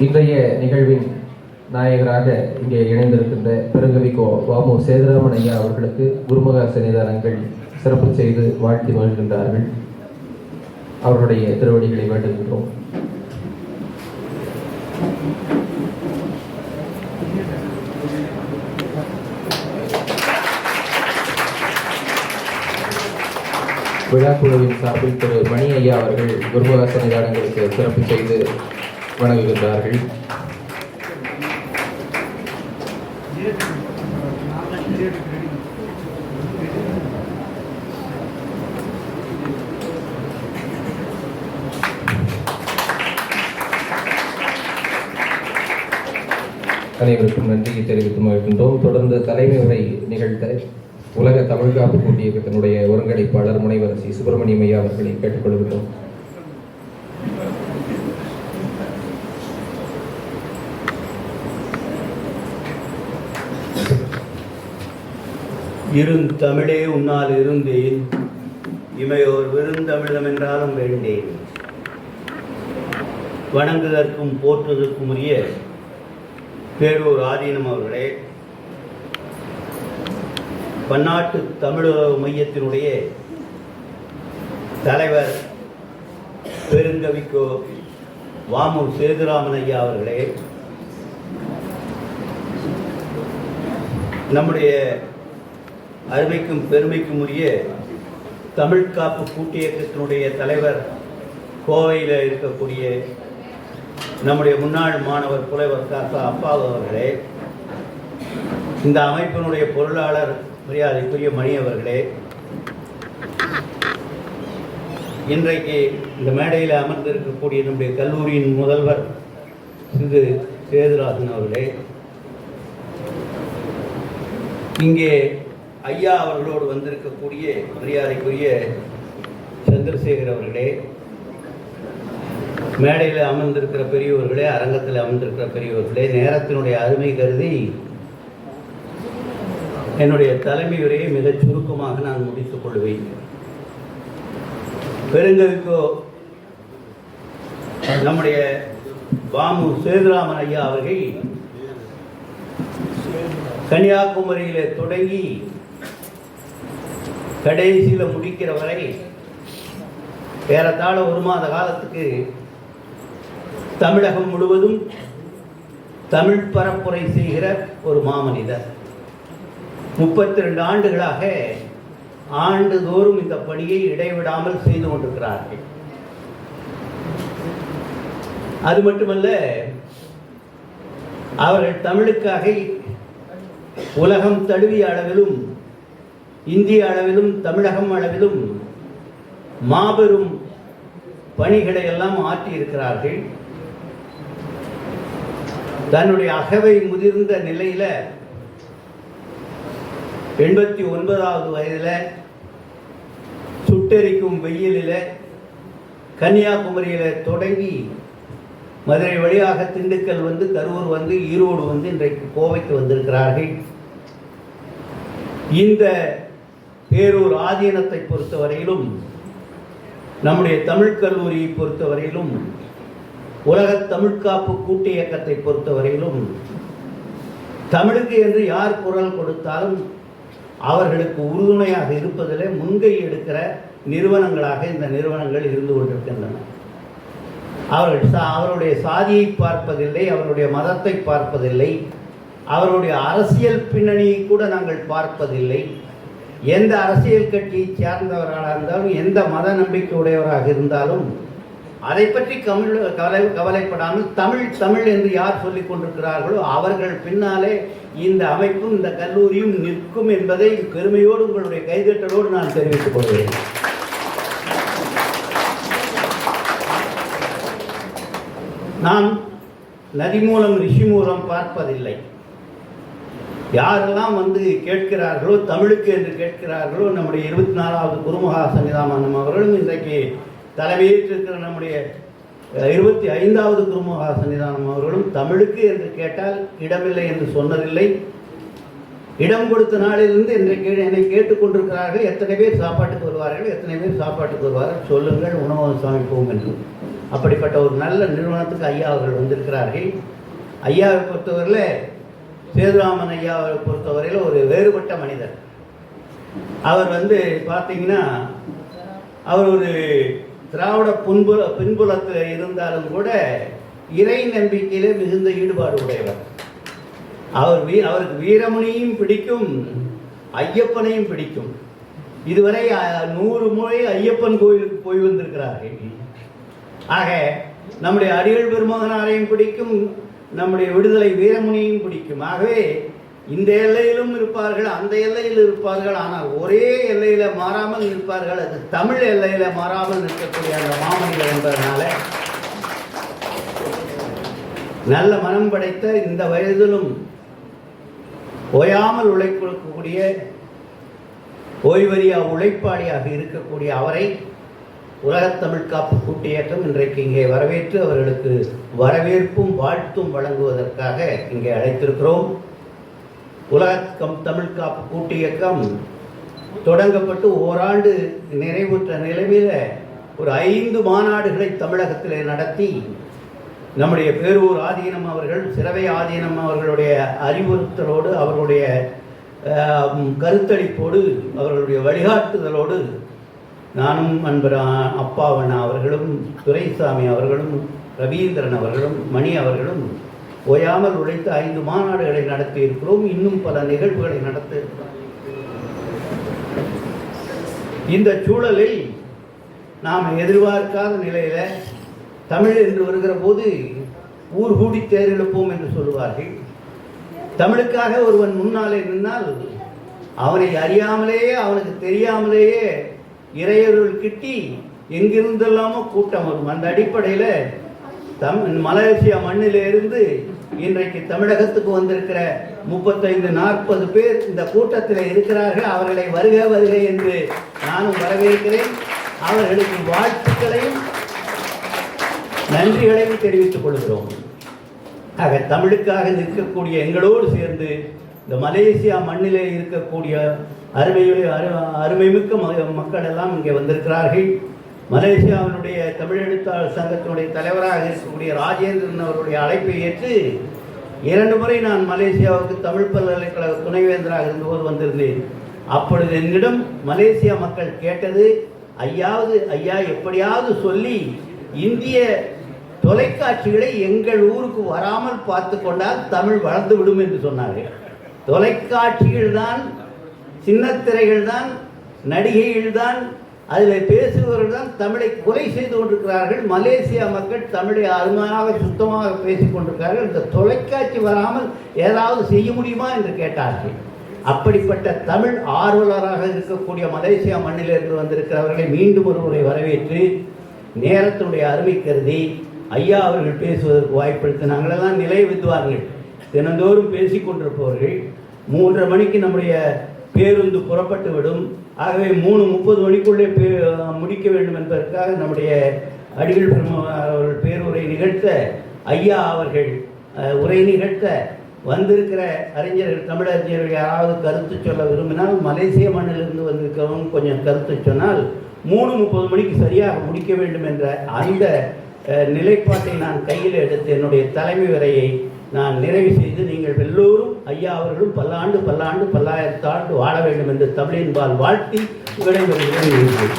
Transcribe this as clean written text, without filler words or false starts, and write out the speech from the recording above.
இன்றைய நிகழ்வின் நாயகராக இங்கே இணைந்திருக்கின்ற பெருங்கவிக்கோ வாமு சேதுராமன் ஐயா அவர்களுக்கு குருமகா சன்னிதானங்கள் சிறப்பு செய்து வாழ்த்தி மகிழ்கின்றார்கள். அவருடைய திருவடிகளை வேண்டுகின்றோம். விழாக்குழுவின் சார்பில் திரு மணி ஐயா அவர்கள் குருமகா சன்னிதானங்களுக்கு சிறப்பு செய்து வணங்குகின்றார்கள். அனைவருக்கும் நன்றியை தெரிவித்து மகிழ்கின்றோம். தொடர்ந்து தலைமை உரை நிகழ்த்த உலக தமிழ் காப்பு கூட்டு இயக்கத்தினுடைய ஒருங்கிணைப்பாளர் முனைவர் சி சுப்பிரமணியம் ஐயா அவர்களை கேட்டுக்கொள்கின்றோம். இருந்தமிழே உன்னால் இருந்தேன், இமையோர் விருந்தமிழம் என்றாலும் வேண்டேன். வணங்குதற்கும் போற்றுவதற்கும் உரிய பேரூர் ஆதீனம் அவர்களே, பன்னாட்டு தமிழக மையத்தினுடைய தலைவர் பெருங்கவிக்கோ வாமு சேதுராமன் ஐயா அவர்களே, நம்முடைய அருமைக்கும் பெருமைக்கும் உரிய தமிழ் காப்பு கூட்டு இயக்கத்தினுடைய தலைவர், கோவையில் இருக்கக்கூடிய நம்முடைய முன்னாள் மாணவர் புலைவர் காசா அப்பாவு அவர்களே, இந்த அமைப்பினுடைய பொருளாளர் மரியாதைக்குரிய மணி அவர்களே, இன்றைக்கு இந்த மேடையில் அமர்ந்திருக்கக்கூடிய நம்முடைய கல்லூரியின் முதல்வர் திரு சேதுராசன் அவர்களே, இங்கே ஐயா அவர்களோடு வந்திருக்கக்கூடிய மரியாதைக்குரிய சந்திரசேகர் அவர்களே, மேடையில் அமர்ந்திருக்கிற பெரியவர்களே, அரங்கத்தில் அமர்ந்திருக்கிற பெரியவர்களே, நேரத்தினுடைய அருமை கருதி என்னுடைய தலைமை உரையை மிகச் சுருக்கமாக நான் முடித்துக் கொள்வேன். பெருங்கவிக்கோ நம்முடைய வாமு சேதுராமன் ஐயா அவர்கள் கன்னியாகுமரியிலே தொடங்கி கடைசியில் முடிக்கிற வரை ஏறத்தாழ 1 மாத காலத்துக்கு தமிழகம் முழுவதும் தமிழ் பரப்புரை செய்கிற ஒரு மாமனிதர். 32 ஆண்டுகளாக ஆண்டுதோறும் இந்த பணியை இடைவிடாமல் செய்து கொண்டிருக்கிறார்கள். அது மட்டுமல்ல, அவர்கள் தமிழுக்காக உலகம் தழுவிய அளவிலும் இந்திய அளவிலும் தமிழகம் அளவிலும் மாபெரும் பணிகளை எல்லாம் ஆற்றியிருக்கிறார்கள். தன்னுடைய அகவை முதிர்ந்த நிலையில 89வது வயதில் சுட்டெரிக்கும் வெயிலில் கன்னியாகுமரியில் தொடங்கி மதுரை வழியாக திண்டுக்கல் வந்து, கரூர் வந்து, ஈரோடு வந்து, இன்றைக்கு கோவைக்கு வந்திருக்கிறார்கள். இந்த பேரூர் ஆதீனத்தை பொறுத்தவரையிலும், நம்முடைய தமிழ் கல்லூரியை பொறுத்தவரையிலும், உலக தமிழ்காப்பு கூட்டு இயக்கத்தை பொறுத்தவரையிலும், தமிழுக்கு என்று யார் குரல் கொடுத்தாலும் அவர்களுக்கு உறுதுணையாக இருப்பதில் முன்கை எடுக்கிற நிறுவனங்களாக இந்த நிறுவனங்கள் இருந்து கொண்டிருக்கின்றன. அவருடைய சாதியை பார்ப்பதில்லை, அவருடைய மதத்தை பார்ப்பதில்லை, அவருடைய அரசியல் பின்னணியை கூட நாங்கள் பார்ப்பதில்லை. எந்த அரசியல் கட்சியை சார்ந்தவராக இருந்தாலும், எந்த மத நம்பிக்கை உடையவராக இருந்தாலும் அதை பற்றி கவலைப்படாமல் தமிழ் தமிழ் என்று யார் சொல்லிக் கொண்டிருக்கிறார்களோ அவர்கள் பின்னாலே இந்த அமைப்பும் இந்த கல்லூரியும் நிற்கும் என்பதை பெருமையோடு உங்களுடைய கைதட்டலோடு நான் தெரிவித்துக் கொள்கிறேன். நாம் நதி மூலம் ரிஷி மூலம் பார்ப்பதில்லை. யாரெல்லாம் வந்து கேட்கிறார்களோ, தமிழுக்கு என்று கேட்கிறார்களோ, நம்முடைய 24வது குருமகா சன்னிதானம் அவர்களும் இன்றைக்கு தலைமையேற்றிருக்கிற நம்முடைய 25வது குருமகா சன்னிதானம் அவர்களும் தமிழுக்கு என்று கேட்டால் இடமில்லை என்று சொன்னதில்லை. இடம் கொடுத்த நாளிலிருந்து என்னை கேட்டுக்கொண்டிருக்கிறார்கள். எத்தனை பேர் சாப்பாட்டுக்கு வருவார்கள், எத்தனை பேர் சாப்பாட்டுக்கு வருவார்கள், சொல்லுங்கள், உணவகம் சமைப்போம் என்று. அப்படிப்பட்ட ஒரு நல்ல நிறுவனத்துக்கு ஐயா அவர்கள் வந்திருக்கிறார்கள். ஐயாவை பொறுத்தவரையில், சேதுராமன் ஐயாவை பொறுத்தவரையில் ஒரு வேறுபட்ட மனிதர். அவர் பார்த்தீங்கன்னா, அவர் ஒரு திராவிட பின்புலத்தில் இருந்தாலும் கூட இறை நம்பிக்கையிலே மிகுந்த ஈடுபாடு உடையவர். அவருக்கு வீரமணியும் பிடிக்கும், ஐயப்பனையும் பிடிக்கும். இதுவரை 100 முறை ஐயப்பன் கோயிலுக்கு போய் வந்திருக்கிறார்கள். ஆக நம்முடைய அடிகள் பெருமகனாரையும் பிடிக்கும், நம்முடைய விடுதலை வீரமுனியும் பிடிக்கும். ஆகவே இந்த எல்லையிலும் இருப்பார்கள், அந்த எல்லையில் இருப்பார்கள். ஆனால் ஒரே எல்லையில மாறாமல் இருப்பார்கள். அது தமிழ் எல்லையில மாறாமல் நிற்கக்கூடிய அந்த மாமனிதர் என்பதனால நல்ல மனம் படைத்த, இந்த வயதிலும் ஓயாமல் உழைக்கக்கூடிய, ஓய்வறியா உழைப்பாளியாக இருக்கக்கூடிய அவரை உலகத் தமிழ் காப்பு கூட்டு இயக்கம் இன்றைக்கு இங்கே வரவேற்று அவர்களுக்கு வரவேற்பும் வாழ்த்தும் வழங்குவதற்காக இங்கே அழைத்திருக்கிறோம். உலகத் தமிழ் காப்பு கூட்டு இயக்கம் தொடங்கப்பட்டு ஓராண்டு நிறைவுற்ற நிலையில் ஒரு 5 மாநாடுகளை தமிழகத்திலே நடத்தி நம்முடைய பேரூர் ஆதீனம் அவர்கள், சிரவை ஆதீனம் அவர்களுடைய அறிவுறுத்தலோடு, அவர்களுடைய கருத்தளிப்போடு, அவர்களுடைய வழிகாட்டுதலோடு நானும் நண்பர் அப்பாவண்ணா அவர்களும், துரைசாமி அவர்களும், ரவீந்திரன் அவர்களும், மணி அவர்களும் ஓயாமல் உழைத்து 5 மாநாடுகளை நடத்தி இருக்கிறோம். இன்னும் பல நிகழ்வுகளை நடத்த இருக்கிறோம். இந்த சூழலில் நாம் எதிர்பார்க்காத நிலையில தமிழ் என்று வருகிற போது ஊர் கூடி தேரெழுப்போம் என்று சொல்லுவார்கள். தமிழுக்காக ஒருவன் முன்னாலே நின்னால் அவனை அறியாமலேயே, அவனுக்கு தெரியாமலேயே இறையருள் கிட்டி எங்கிருந்தெல்லாமோ கூட்டம் வரும். அந்த அடிப்படையில் மலேசியா மண்ணிலிருந்து இன்றைக்கு தமிழகத்துக்கு வந்திருக்கிற 35-40 பேர் இந்த கூட்டத்தில் இருக்கிறார்கள். அவர்களை வருக வருக என்று நானும் வரவேற்கிறேன். அவர்களுக்கு வாழ்த்துக்களையும் நன்றிகளையும் தெரிவித்துக் கொள்கிறோம். ஆக தமிழுக்காக நிற்கக்கூடிய எங்களோடு சேர்ந்து இந்த மலேசியா மண்ணிலே இருக்கக்கூடிய அருமைமிக்க மக்கள் எல்லாம் இங்கே வந்திருக்கிறார்கள். மலேசியாவினுடைய தமிழ் எழுத்தாளர் சங்கத்தினுடைய தலைவராக இருக்கக்கூடிய ராஜேந்திரன் அவருடைய அழைப்பை ஏற்று 2 முறை நான் மலேசியாவுக்கு தமிழ் பல்கலைக்கழக துணைவேந்தராக இருந்தபோது வந்திருந்தேன். அப்பொழுது என்னிடம் மலேசியா மக்கள் கேட்டது, ஐயா எப்படியாவது சொல்லி இந்திய தொலைக்காட்சிகளை எங்கள் ஊருக்கு வராமல் பார்த்து கொண்டால் தமிழ் வளர்ந்து விடும் என்று சொன்னார்கள். தொலைக்காட்சிகள் தான், சின்னத்திரைகள் தான், நடிகைகள் தான், அதில் பேசுபவர்கள் தான் தமிழை கொலை செய்து கொண்டிருக்கிறார்கள். மலேசியா மக்கள் தமிழை அருமையாக சுத்தமாக பேசிக் கொண்டிருக்கிறார்கள். இந்த தொலைக்காட்சி வராமல் ஏதாவது செய்ய முடியுமா என்று கேட்டார்கள். அப்படிப்பட்ட தமிழ் ஆர்வலராக இருக்கக்கூடிய மலேசியா மண்ணிலிருந்து வந்திருக்கிறவர்களை மீண்டும் ஒருமுறை வரவேற்று நேரத்தினுடைய அருமை கருதி ஐயா அவர்கள் பேசுவதற்கு வாய்ப்பளித்து, நாங்களெல்லாம் நிலை வித்துவார்கள், தினந்தோறும் பேசிக் கொண்டிருப்பவர்கள். 3:30 மணிக்கு நம்முடைய பேருந்து புறப்பட்டு விடும். ஆகவே 3:30 மணிக்குள்ளே முடிக்க வேண்டும் என்பதற்காக நம்முடைய அடிகள் அவர்கள் பேருரை நிகழ்த்த, ஐயா அவர்கள் உரை நிகழ்த்த வந்திருக்கிற அறிஞர்கள், தமிழறிஞர்கள் யாராவது கருத்து சொல்ல விரும்பினால், மலேசிய மண்ணிலிருந்து வந்திருக்கிறவங்க கொஞ்சம் கருத்து சொன்னால் 3:30 மணிக்கு சரியாக முடிக்க வேண்டும் என்ற அந்த நிலைப்பாட்டை நான் கையில் எடுத்து என்னுடைய தலைமை உரையை நான் நிறைவு செய்து, நீங்கள் எல்லோரும் ஐயா அவர்களும் பல்லாண்டு பல்லாயிரத்து ஆண்டு வாழ வேண்டும் என்று தமிழின்பால் வாழ்த்தி விடைபெறுகிறேன்.